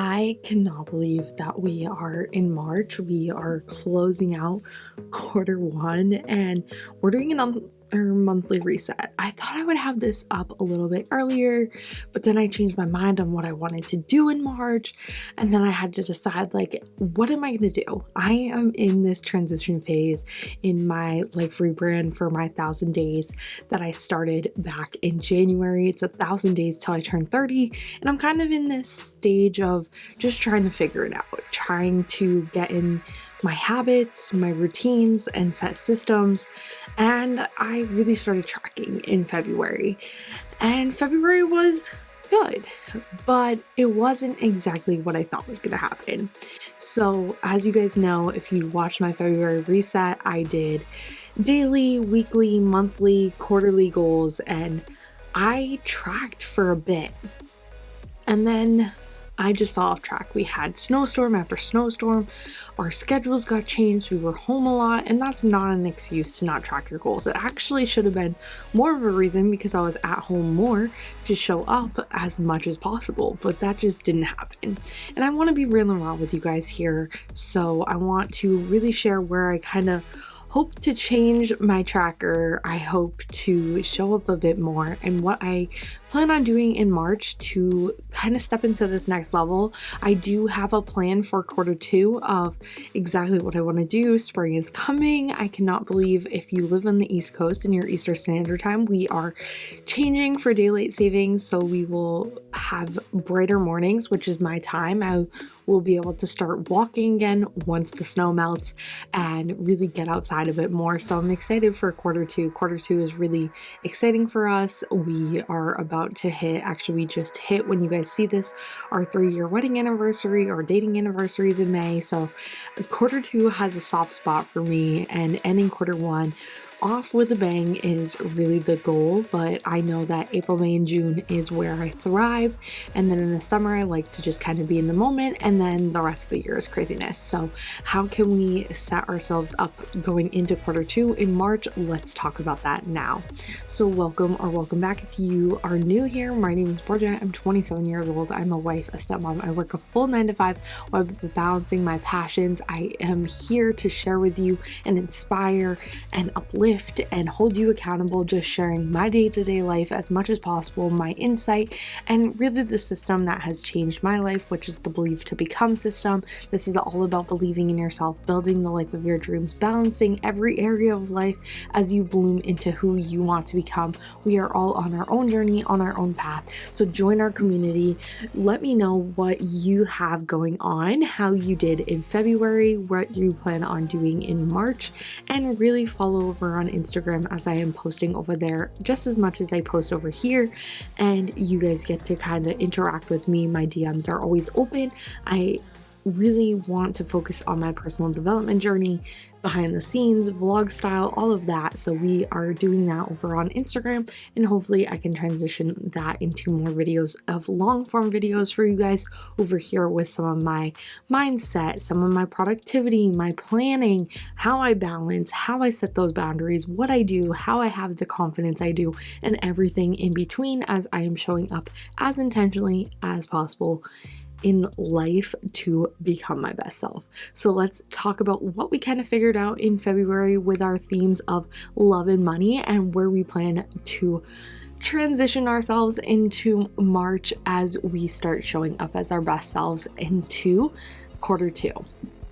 I cannot believe that we are in March. We are closing out quarter one and we're doing our monthly reset. I thought I would have this up a little bit earlier, but then I changed my mind on what I wanted to do in March. And then I had to decide, like, what am I going to do? I am in this transition phase in my life rebrand for my 1,000 days that I started back in January. It's 1,000 days till I turn 30. And I'm kind of in this stage of just trying to figure it out, trying to get in my habits, my routines, and set systems. And I really started tracking in February. And February was good, but it wasn't exactly what I thought was going to happen. So, as you guys know, if you watched my February reset, I did daily, weekly, monthly, quarterly goals, and I tracked for a bit. And then I just fell off track. We had snowstorm after snowstorm. Our schedules got changed. We were home a lot, and that's not an excuse to not track your goals. It actually should have been more of a reason because I was at home more to show up as much as possible, but that just didn't happen. And I want to be real and raw with you guys here. So I want to really share where I kind of hope to change my tracker. I hope to show up a bit more and what I plan on doing in March to kind of step into this next level. I do have a plan for quarter two of exactly what I want to do. Spring is coming. I cannot believe if you live on the East Coast in your Eastern Standard Time, we are changing for daylight savings. So we will have brighter mornings, which is my time. I will be able to start walking again once the snow melts and really get outside a bit more. So I'm excited for quarter two. Quarter two is really exciting for us. We are about to hit, actually we just hit, when you guys see this, our 3-year wedding anniversary or dating anniversaries in May. So quarter two has a soft spot for me, and ending quarter one off with a bang is really the goal. But I know that April, May, and June is where I thrive, and then in the summer I like to just kind of be in the moment, and then the rest of the year is craziness. So how can we set ourselves up going into quarter two in March? Let's talk about that now. So welcome back if you are new here. My name is Bridget. I'm 27 years old. I'm a wife, a stepmom. I work a full 9-to-5 while balancing my passions. I am here to share with you and inspire and uplift and hold you accountable, just sharing my day-to-day life as much as possible, my insight, and really the system that has changed my life, which is the Believe to Become system. This is all about believing in yourself, building the life of your dreams, balancing every area of life as you bloom into who you want to become. We are all on our own journey, on our own path. So join our community. Let me know what you have going on, how you did in February, what you plan on doing in March, and really follow over on Instagram, as I am posting over there just as much as I post over here, and you guys get to kind of interact with me. My DMs are always open. I really want to focus on my personal development journey, behind the scenes, vlog style, all of that. So we are doing that over on Instagram, and hopefully I can transition that into more videos of long form videos for you guys over here with some of my mindset, some of my productivity, my planning, how I balance, how I set those boundaries, what I do, how I have the confidence I do, and everything in between as I am showing up as intentionally as possible in life to become my best self. So let's talk about what we kind of figured out in February with our themes of love and money, and where we plan to transition ourselves into March as we start showing up as our best selves into quarter two.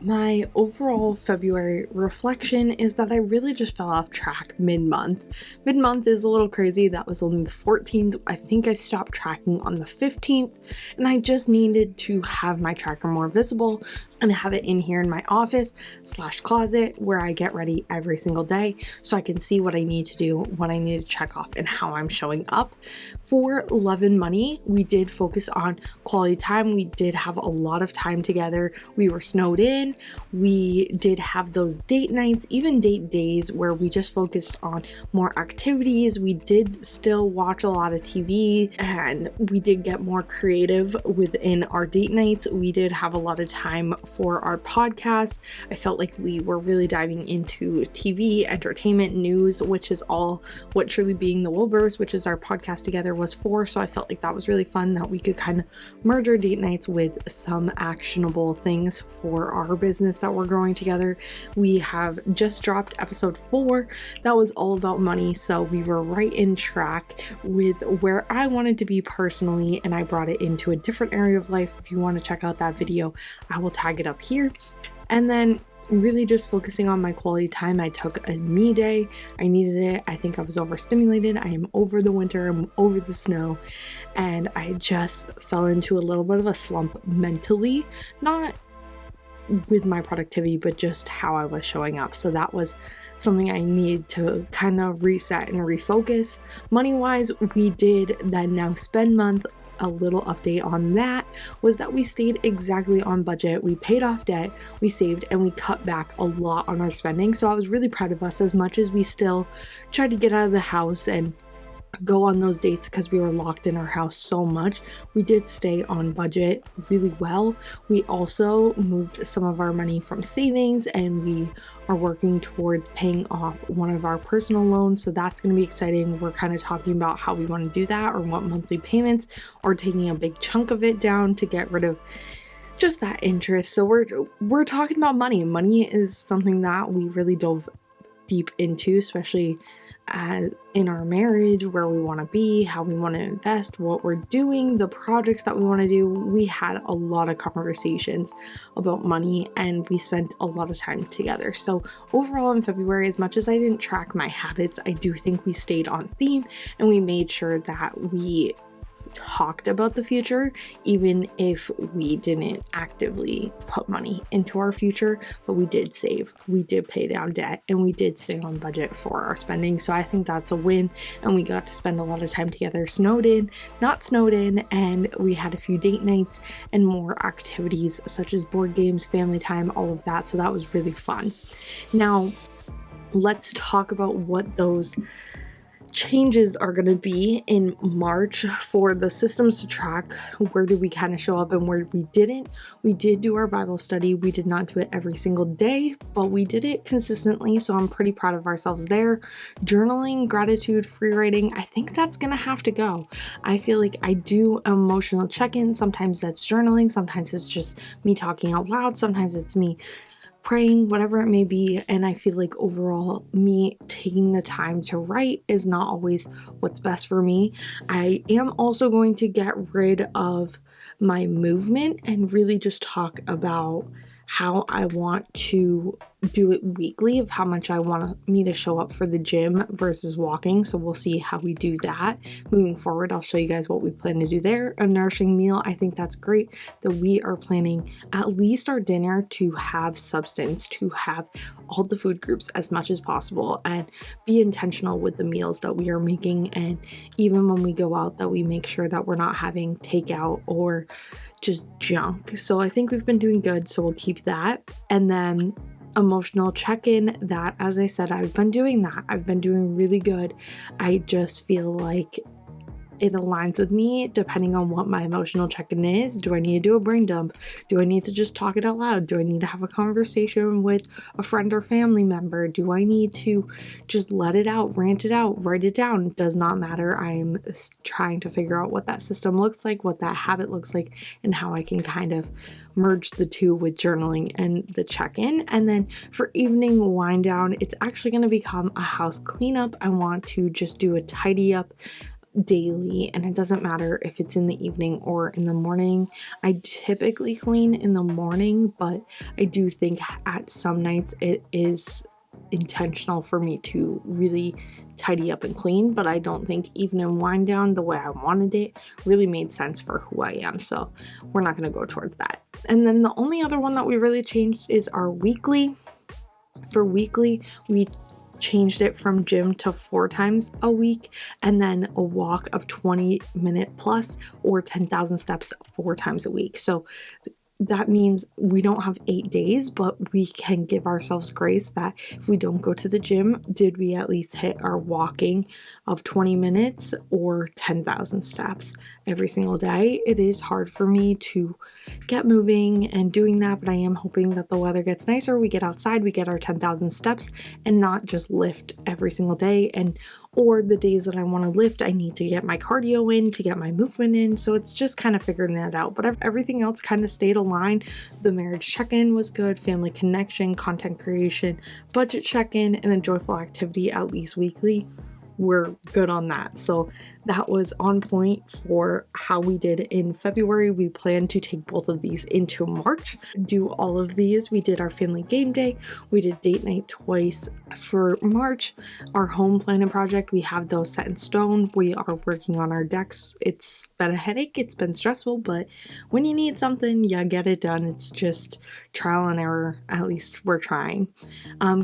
My overall February reflection is that I really just fell off track mid-month. Mid-month is a little crazy. That was only the 14th. I think I stopped tracking on the 15th, and I just needed to have my tracker more visible and have it in here in my office/closet where I get ready every single day, so I can see what I need to do, what I need to check off, and how I'm showing up. For love and money, we did focus on quality time. We did have a lot of time together. We were snowed in. fun. We did have those date nights, even date days, where we just focused on more activities. We did still watch a lot of TV, and we did get more creative within our date nights. We did have a lot of time for our podcast. I felt like we were really diving into TV, entertainment, news, which is all what Truly Being the Wilburys, which is our podcast together, was for. So I felt like that was really fun, that we could kind of merge our date nights with some actionable things for our business that we're growing together. We have just dropped episode 4. That was all about money. So we were right in track with where I wanted to be personally, and I brought it into a different area of life. If you want to check out that video, I will tag it up here. And then really just focusing on my quality time. I took a me day. I needed it. I think I was overstimulated. I am over the winter. I'm over the snow. And I just fell into a little bit of a slump mentally, not with my productivity, but just how I was showing up. So that was something I needed to kind of reset and refocus. Money-wise, we did that Now Spend month. A little update on that was that we stayed exactly on budget. We paid off debt, we saved, and we cut back a lot on our spending. So I was really proud of us, as much as we still tried to get out of the house and go on those dates because we were locked in our house so much. We did stay on budget really well. We also moved some of our money from savings, and we are working towards paying off one of our personal loans. So that's going to be exciting. We're kind of talking about how we want to do that, or what monthly payments, or taking a big chunk of it down to get rid of just that interest. So we're talking about money. Money is something that we really dove deep into, especially in our marriage, where we want to be, how we want to invest, what we're doing, the projects that we want to do. We had a lot of conversations about money, and we spent a lot of time together. So overall in February, as much as I didn't track my habits, I do think we stayed on theme, and we made sure that we talked about the future, even if we didn't actively put money into our future. But we did save, we did pay down debt, and we did stay on budget for our spending. So I think that's a win, and we got to spend a lot of time together, snowed in, not snowed in, and we had a few date nights and more activities such as board games, family time, all of that. So that was really fun. Now let's talk about what those changes are going to be in March for the systems to track where did we kind of show up and where we didn't. We did do our Bible study. We did not do it every single day, but we did it consistently. So I'm pretty proud of ourselves there. Journaling, gratitude, free writing, I think that's going to have to go. I feel like I do emotional check-in. Sometimes that's journaling. Sometimes it's just me talking out loud. Sometimes it's me praying, whatever it may be. And I feel like overall, me taking the time to write is not always what's best for me. I am also going to get rid of my movement and really just talk about how I want to do it weekly, of how much I want me to show up for the gym versus walking. So we'll see how we do that moving forward. I'll show you guys what we plan to do there. A nourishing meal, I think that's great that we are planning at least our dinner to have substance, to have all the food groups as much as possible, and be intentional with the meals that we are making. And even when we go out, that we make sure that we're not having takeout or just junk. So I think we've been doing good, so we'll keep that. And then emotional check-in, that, as I said, I've been doing that. I've been doing really good. I just feel like it aligns with me depending on what my emotional check-in is. Do I need to do a brain dump? Do I need to just talk it out loud? Do I need to have a conversation with a friend or family member? Do I need to just let it out, rant it out, write it down? It does not matter. I'm trying to figure out what that system looks like, what that habit looks like, and how I can kind of merge the two with journaling and the check-in. And then for evening wind down, it's actually going to become a house cleanup. I want to just do a tidy up daily, and it doesn't matter if it's in the evening or in the morning. I typically clean in the morning, but I do think at some nights it is intentional for me to really tidy up and clean, but I don't think evening wind down, the way I wanted it, really made sense for who I am. So we're not going to go towards that. And then the only other one that we really changed is our weekly. For weekly, we changed it from gym to 4 times a week, and then a walk of 20-minute plus or 10,000 steps 4 times a week. So that means we don't have 8 days, but we can give ourselves grace that if we don't go to the gym, did we at least hit our walking of 20 minutes or 10,000 steps every single day? It is hard for me to get moving and doing that, but I am hoping that the weather gets nicer. We get outside, we get our 10,000 steps and not just lift every single day. Or the days that I want to lift, I need to get my cardio in to get my movement in. So it's just kind of figuring that out. But everything else kind of stayed aligned. The marriage check-in was good, family connection, content creation, budget check-in, and a joyful activity at least weekly. We're good on that. So that was on point for how we did in February. We plan to take both of these into March, do all of these. We did our family game day. We did date night twice for March. Our home planning project, we have those set in stone. We are working on our decks. It's been a headache. It's been stressful, but when you need something, you get it done. It's just trial and error. At least we're trying.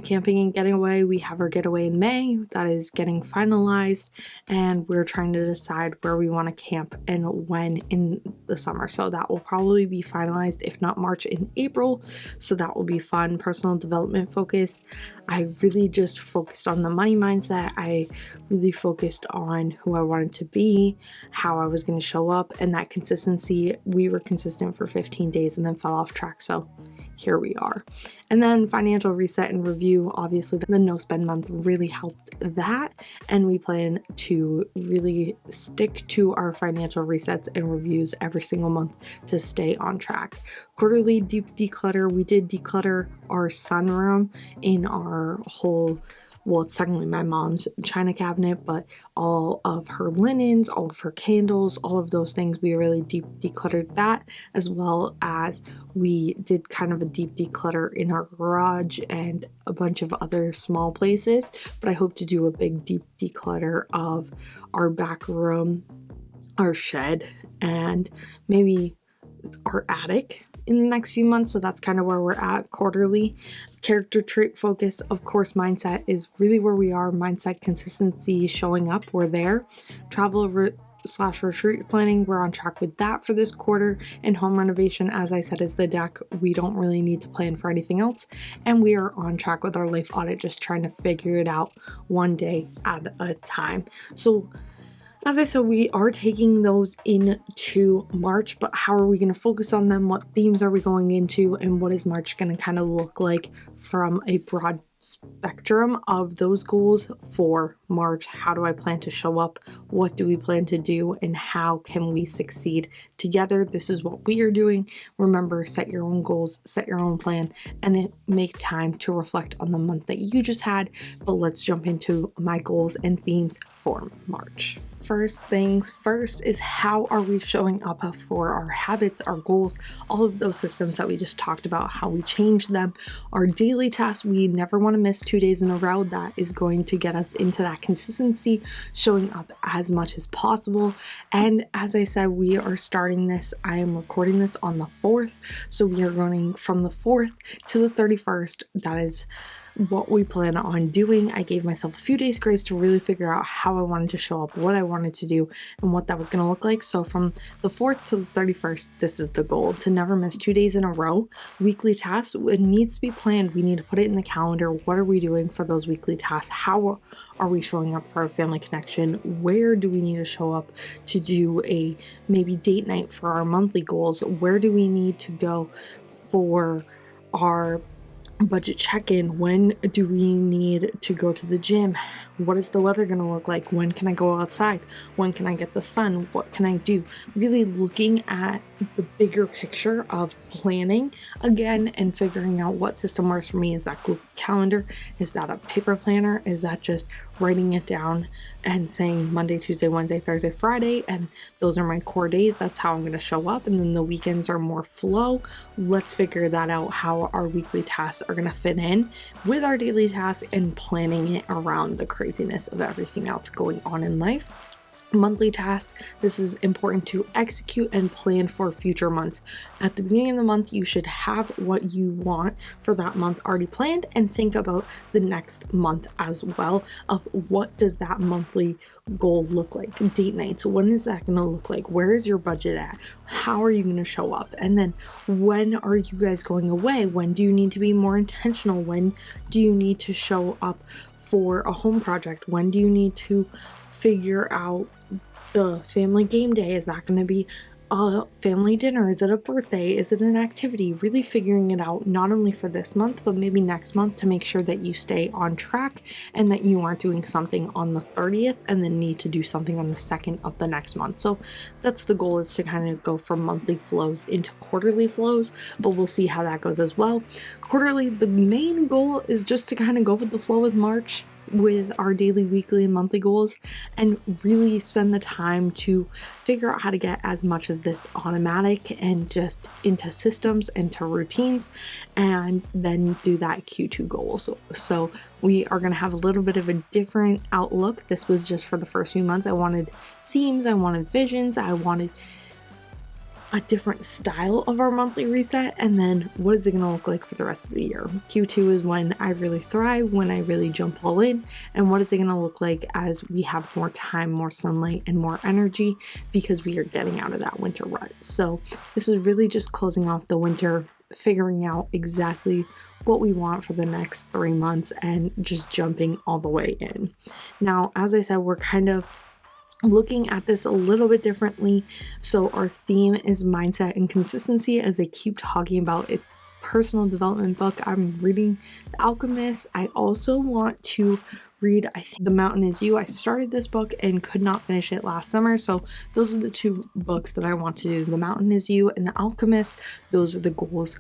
Camping and getting away. We have our getaway in May. That is getting finalized, and we're trying to decide where we want to camp and when in the summer. So that will probably be finalized, if not March, in April. So that will be fun. Personal development focus. I really just focused on the money mindset. I really focused on who I wanted to be, how I was going to show up, and that consistency. We were consistent for 15 days and then fell off track. So here we are. And then financial reset and review. Obviously, the no spend month really helped that. And we plan to really stick to our financial resets and reviews every single month to stay on track. Quarterly deep declutter. We did declutter our sunroom in our whole, well, it's technically my mom's china cabinet, but all of her linens, all of her candles, all of those things, we really deep decluttered that, as well as we did kind of a deep declutter in our garage and a bunch of other small places. But I hope to do a big deep declutter of our back room, our shed, and maybe our attic in the next few months. So that's kind of where we're at quarterly. Character trait focus, of course, mindset is really where we are. Mindset, consistency, showing up, we're there. Travel / retreat planning, we're on track with that for this quarter. And home renovation, as I said, is the deck. We don't really need to plan for anything else. And we are on track with our life audit, just trying to figure it out one day at a time. So as I said, we are taking those into March, but how are we going to focus on them? What themes are we going into? And what is March going to kind of look like from a broad spectrum of those goals for March? How do I plan to show up? What do we plan to do? And how can we succeed together? This is what we are doing. Remember, set your own goals, set your own plan, and then make time to reflect on the month that you just had. But let's jump into my goals and themes for March. First things first is, how are we showing up for our habits, our goals, all of those systems that we just talked about, how we change them. Our daily tasks, we never want to miss 2 days in a row. That is going to get us into that consistency, showing up as much as possible. And as I said, we are starting this, I am recording this on the 4th. So we are going from the 4th to the 31st. That is what we plan on doing. I gave myself a few days grace to really figure out how I wanted to show up, what I wanted to do, and what that was going to look like. So from the 4th to the 31st, this is the goal: to never miss 2 days in a row. Weekly tasks, it needs to be planned. We need to put it in the calendar. What are we doing for those weekly tasks? How are we showing up for our family connection? Where do we need to show up to do a maybe date night for our monthly goals? Where do we need to go for our budget check-in? When do we need to go to the gym? What is the weather going to look like? When can I go outside? When can I get the sun? What can I do? Really looking at the bigger picture of planning again and figuring out what system works for me. Is that Google Calendar? Is that a paper planner? Is that just writing it down and saying Monday, Tuesday, Wednesday, Thursday, Friday, and those are my core days? That's how I'm going to show up. And then the weekends are more flow. Let's figure that out, how our weekly tasks are going to fit in with our daily tasks and planning it around the craziness of everything else going on in life. monthly tasks. This is important to execute and plan for future months. At the beginning of the month, you should have what you want for that month already planned and think about the next month as well of what does that monthly goal look like. Date nights, when is that going to look like? Where is your budget at? How are you going to show up? And then when are you guys going away? When do you need to be more intentional? When do you need to show up for a home project? When do you need to figure out the family game day? Is that going to be a family dinner? Is it a birthday? Is it an activity? Really figuring it out, not only for this month, but maybe next month, to make sure that you stay on track and that you aren't doing something on the 30th and then need to do something on the 2nd of the next month. So that's the goal, is to kind of go from monthly flows into quarterly flows, but we'll see how that goes as well. Quarterly, the main goal is just to kind of go with the flow with March, with our daily, weekly, and monthly goals, and really spend the time to figure out how to get as much of this automatic and just into systems and to routines, and then do that Q2 goal. So we are going to have a little bit of a different outlook. This was just for the first few months. I wanted themes, I wanted visions, I wanted a different style of our monthly reset, and then what is it going to look like for the rest of the year. Q2 is when I really thrive, when I really jump all in, and what is it going to look like as we have more time, more sunlight, and more energy, because we are getting out of that winter rut. So this is really just closing off the winter, figuring out exactly what we want for the next 3 months, and just jumping all the way in. Now, as I said, we're kind of looking at this a little bit differently. So our theme is mindset and consistency, as I keep talking about it. Personal development book. I'm reading The Alchemist. I also want to read, I think, The Mountain Is You. I started this book and could not finish it last summer. So those are the 2 books that I want to do. The Mountain Is You and The Alchemist. Those are the goals.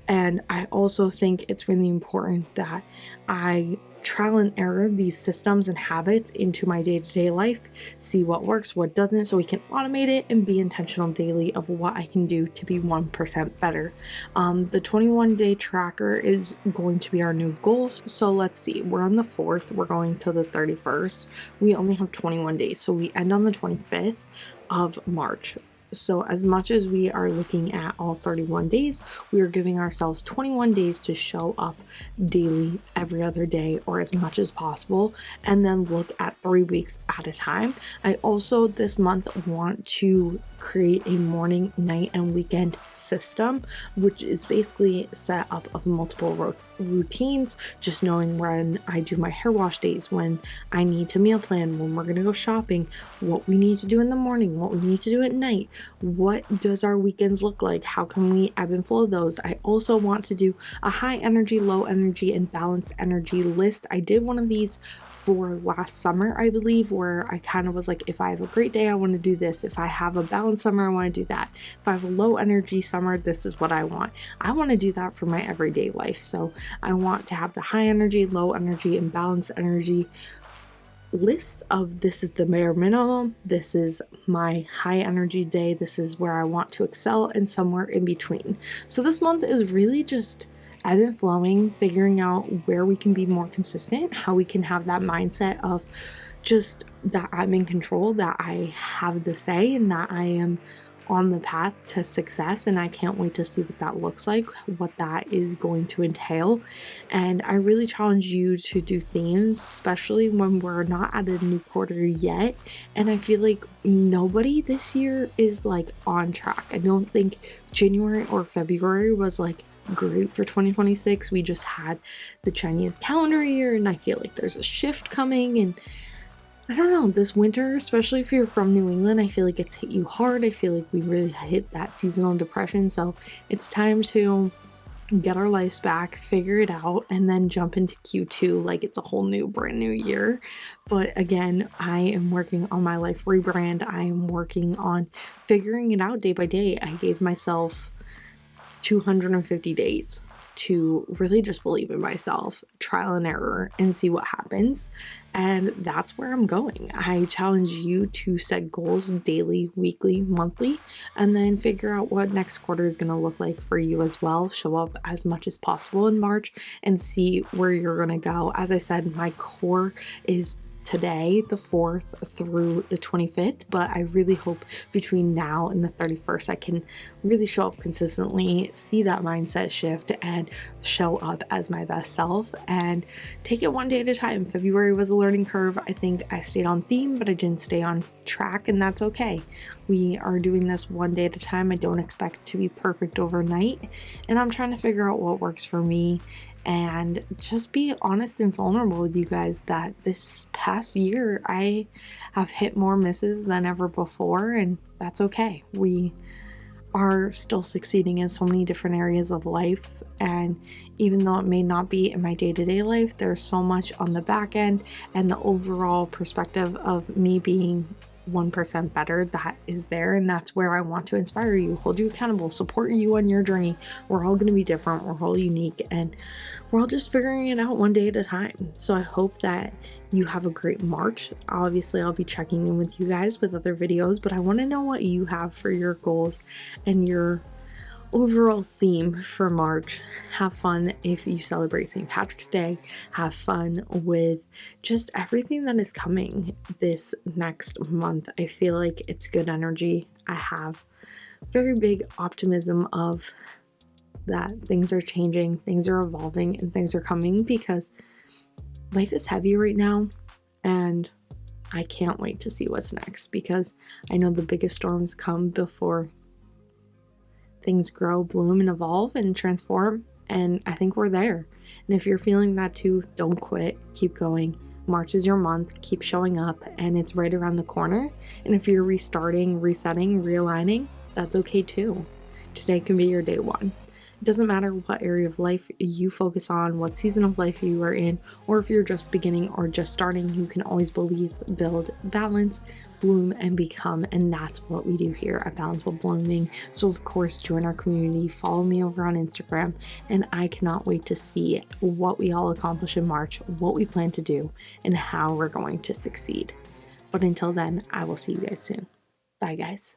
And I also think it's really important that I trial and error these systems and habits into my day-to-day life, see what works, what doesn't, so we can automate it and be intentional daily of what I can do to be 1% better. The 21-day tracker is going to be our new goals. So let's see, we're on the 4th, we're going to the 31st. We only have 21 days, so we end on the 25th of March. So as much as we are looking at all 31 days, we are giving ourselves 21 days to show up daily, every other day, or as much as possible, and then look at 3 weeks at a time. I also this month want to create a morning, night, and weekend system, which is basically set up of multiple routines, just knowing when I do my hair wash days, when I need to meal plan, when we're gonna go shopping, what we need to do in the morning, what we need to do at night, what does our weekends look like, how can we ebb and flow those. I also want to do a high energy, low energy, and balanced energy list. I did one of these for last summer, I believe, where I kind of was like, if I have a great day, I want to do this. If I have a balanced summer, I want to do that. If I have a low energy summer, this is what I want. I want to do that for my everyday life. So I want to have the high energy, low energy, and balanced energy list of this is the bare minimum, this is my high energy day, this is where I want to excel, and somewhere in between. So this month is really just ebb and flowing, figuring out where we can be more consistent, how we can have that mindset of just that I'm in control, that I have the say, and that I am on the path to success. And I can't wait to see what that looks like, what that is going to entail. And I really challenge you to do themes, especially when we're not at a new quarter yet. And I feel like nobody this year is like on track. I don't think January or February was like great for 2026. We just had the Chinese calendar year, and I feel like there's a shift coming. And I don't know, this winter, especially if you're from New England, I feel like it's hit you hard. I feel like we really hit that seasonal depression. So it's time to get our lives back, figure it out, and then jump into Q2 like it's a whole new, brand new year. But again, I am working on my life rebrand. I am working on figuring it out day by day. I gave myself 250 days to really just believe in myself, trial and error, and see what happens. And that's where I'm going. I challenge you to set goals daily, weekly, monthly, and then figure out what next quarter is going to look like for you as well. Show up as much as possible in March and see where you're going to go. As I said, my core is today, the 4th through the 25th, but I really hope between now and the 31st I can really show up consistently, see that mindset shift, and show up as my best self and take it one day at a time. February was a learning curve. I think I stayed on theme, but I didn't stay on track, and that's okay. We are doing this one day at a time. I don't expect to be perfect overnight, and I'm trying to figure out what works for me and just be honest and vulnerable with you guys that this past year I have hit more misses than ever before, and that's okay. We are still succeeding in so many different areas of life, and even though it may not be in my day-to-day life, there's so much on the back end and the overall perspective of me being 1% better that is there, and that's where I want to inspire you, hold you accountable, support you on your journey. We're all going to be different, we're all unique, and we're all just figuring it out one day at a time. So I hope that you have a great March. Obviously, I'll be checking in with you guys with other videos, but I want to know what you have for your goals and your overall theme for March. Have fun if you celebrate St. Patrick's Day. Have fun with just everything that is coming this next month. I feel like it's good energy. I have very big optimism of that things are changing, things are evolving, and things are coming, because life is heavy right now, and I can't wait to see what's next, because I know the biggest storms come before things grow, bloom, and evolve and transform, and I think we're there. And if you're feeling that too, don't quit, keep going. March is your month, keep showing up, and it's right around the corner. And if you're restarting, resetting, realigning, that's okay too. Today can be your day one. It doesn't matter what area of life you focus on, what season of life you are in, or if you're just beginning or just starting, you can always believe, build, balance, bloom, and become. And that's what we do here at Balance While Blooming. So of course, join our community, follow me over on Instagram, and I cannot wait to see what we all accomplish in March, what we plan to do, and how we're going to succeed. But until then, I will see you guys soon. Bye guys.